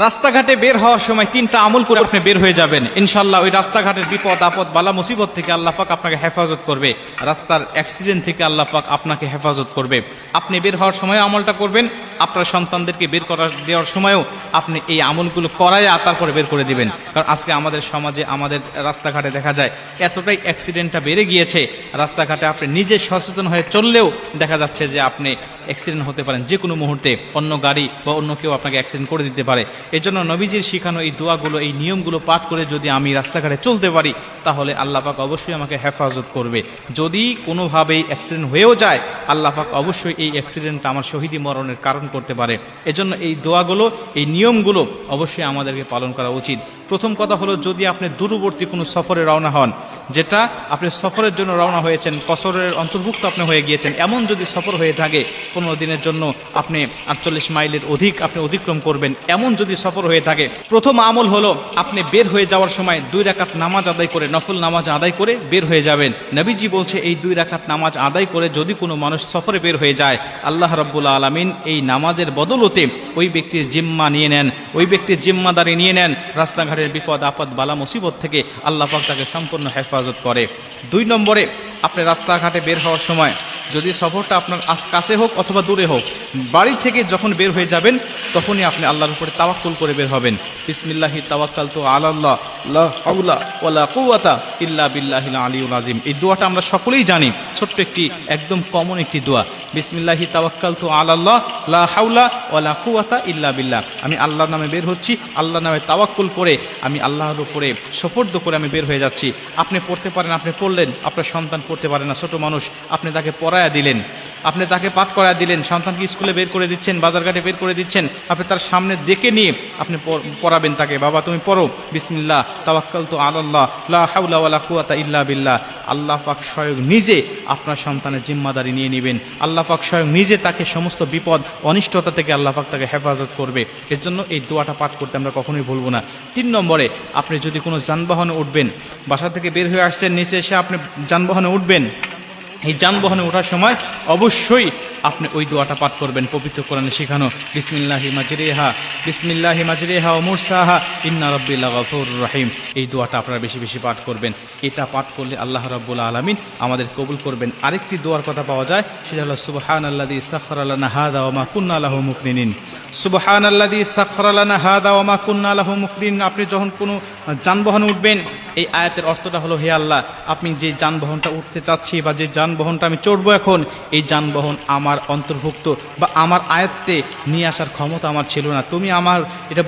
রাস্তাঘাটে বের হওয়ার সময় তিনটা আমল করে আপনি বের হয়ে যাবেন, ইনশাআল্লাহ ওই রাস্তাঘাটের বিপদ আপদ বালা মুসিবত থেকে আল্লাহ পাক আপনাকে হেফাজত করবে, রাস্তার অ্যাক্সিডেন্ট থেকে আল্লাহ পাক আপনাকে হেফাজত করবে। আপনি বের হওয়ার সময় আমলটা করবেন, আপনার সন্তানদেরকে বের করা দেওয়ার সময়ও আপনি এই আমলগুলো করাইয়া তারপরে বের করে দিবেন। কারণ আজকে আমাদের সমাজে আমাদের রাস্তাঘাটে দেখা যায় এতটাই অ্যাক্সিডেন্টটা বেড়ে গিয়েছে, রাস্তাঘাটে আপনি নিজে সচেতন হয়ে চললেও দেখা যাচ্ছে যে আপনি অ্যাক্সিডেন্ট হতে পারেন যে কোনো মুহূর্তে, অন্য গাড়ি বা অন্য কেউ আপনাকে অ্যাক্সিডেন্ট করে দিতে পারে। এই জন্য নবীজির শিখানো এই দোয়াগুলো, এই নিয়মগুলো পাঠ করে যদি আমি রাস্তাঘাটে চলতে পারি তাহলে আল্লাহ পাক অবশ্যই আমাকে হেফাজত করবে। যদি কোনোভাবেই অ্যাক্সিডেন্ট হয়েও যায় আল্লাহ পাক অবশ্যই এই অ্যাক্সিডেন্টটা আমার শহীদি মরণের কারণ করতে পারে। এজন্য এই দোয়াগুলো, এই নিয়মগুলো অবশ্যই আমাদেরকে পালন করা উচিত। প্রথম কথা হলো, যদি আপনি দূরবর্তী কোনো সফরে রওনা হন, যেটা আপনি সফরের জন্য রওনা হয়েছেন, কসরের অন্তর্ভুক্ত আপনি হয়ে গিয়েছেন, এমন যদি সফর হয়ে থাকে 15 দিনের জন্য আপনি 48 মাইলের অধিক আপনি অতিক্রম করবেন, এমন যদি সফর হয়ে থাকে, প্রথম আমল হলো আপনি বের হয়ে যাওয়ার সময় 2 রাকাত নামাজ আদায় করে, নফল নামাজ আদায় করে বের হয়ে যাবেন। নবীজি বলছে এই 2 রাকাত নামাজ আদায় করে যদি কোনো মানুষ সফরে বের হয়ে যায়, আল্লাহ রাব্বুল আলামিন এই নামাজের বদলতে ওই ব্যক্তির জিম্মা নিয়ে নেন, ওই ব্যক্তির জিম্মাদারি নিয়ে নেন, রাস্তাঘাটের বিপদ আপদ বালা মুসিবত থেকে আল্লাহ পাক তাকে সম্পূর্ণ হেফাজত করে। 2 নম্বরে, আপনি রাস্তাঘাটে বের হওয়ার সময় যদি সফরটা আপনার কাছে হোক অথবা দূরে হোক, বাড়ি থেকে যখন বের হয়ে যাবেন তখনই আপনি আল্লাহর উপরে তাওয়াক্কুল করে বের হবেন। বিসমিল্লাহি তাওয়াক্কালতু আলাল্লাহ লা হাওলা ওয়ালা কুওয়াতা ইল্লা বিল্লাহিল আলিয়্যিল আযীম। এই দোয়াটা আমরা সকলেই জানি, ছোট্ট একটি একদম কমন একটি দোয়া। বিসমিল্লাহি তাওয়াক্কালতু আলাল্লাহ লা হাওলা ওয়ালা কুওয়াতা ইল্লা বিল্লাহ। আমি আল্লাহর নামে বের হচ্ছি, আল্লাহর নামে তাওয়াক্কুল করে আমি আল্লাহর উপরে সুপর্দ করে আমি বের হয়ে যাচ্ছি। আপনি পড়তে পারেন, আপনি পড়লেন, আপনার সন্তান পড়তে পারে না, ছোট মানুষ, আপনি তাকে পড়ায়া দিলেন, আপনি তাকে পাঠ করায়া দিলেন, সন্তানকে স্কুলে বের করে দিচ্ছেন, বাজারঘাটে বের করে দিচ্ছেন, আপনি তার সামনে ডেকে নিয়ে আপনি পড়াবেন তাকে, বাবা তুমি পড়ো বিসমিল্লাহ তাওয়াক্কালতু আলাল্লাহ লা হাওলা ওয়ালা কুওয়াতা ইল্লা বিল্লাহ। আল্লাহ পাক স্বয়ং নিজে আপনার সন্তানের জিম্মাদারি নিয়ে নেবেন, আল্লাহ পাক স্বয়ং নিজে তাকে সমস্ত বিপদ অনিষ্টতা থেকে আল্লাহ পাক তাকে হেফাজত করবে। এর জন্য এই দোয়াটা পাঠ করতে আমরা কখনোই ভুলবো না। 3 নম্বরে, আপনি যদি কোনো যানবাহনে উঠবেন, বাসা থেকে বের হয়ে আসছেন, নিচে এসে আপনি যানবাহনে উঠবেন, এই যানবাহনে ওঠার সময় অবশ্যই আপনি ওই দোয়াটা পাঠ করবেন, পবিত্র কোরআনে শেখানো বিসমিল্লাহি মাজরিহা ওয়া মুরসাহা ইন্না রাব্বি লাগাফুরুর রহিম। এই দোয়াটা আপনারা বেশি বেশি পাঠ করবেন। এটা পাঠ করলে আল্লাহ রাব্বুল আলামিন আমাদের কবুল করবেন। আরেকটি দোয়ার কথা পাওয়া যায়, সেটা হলো সুবহানাল্লাযী সাখখারা লানা হাযা ওয়া মা কুন্না লাহু মুকরিনিন। সুবহানাল্লাযী সাখখারা লানা হাযা ওয়া মা কুন্না লাহু মুকরিনিন। আপনি যখন কোনো যানবাহনে উঠবেন, এই আয়াতের অর্থটা হলো, হে আল্লাহ, আপনি যে যানবাহনটা উঠতে চাচ্ছি বা যে যানবাহনটা আমি চড়বো এখন, এই যানবাহন আমার অন্তর্ভুক্ত বা আমার আয়ত্তে নিয়ে আসার ক্ষমতা আমার ছিল না, তুমি আমার এটা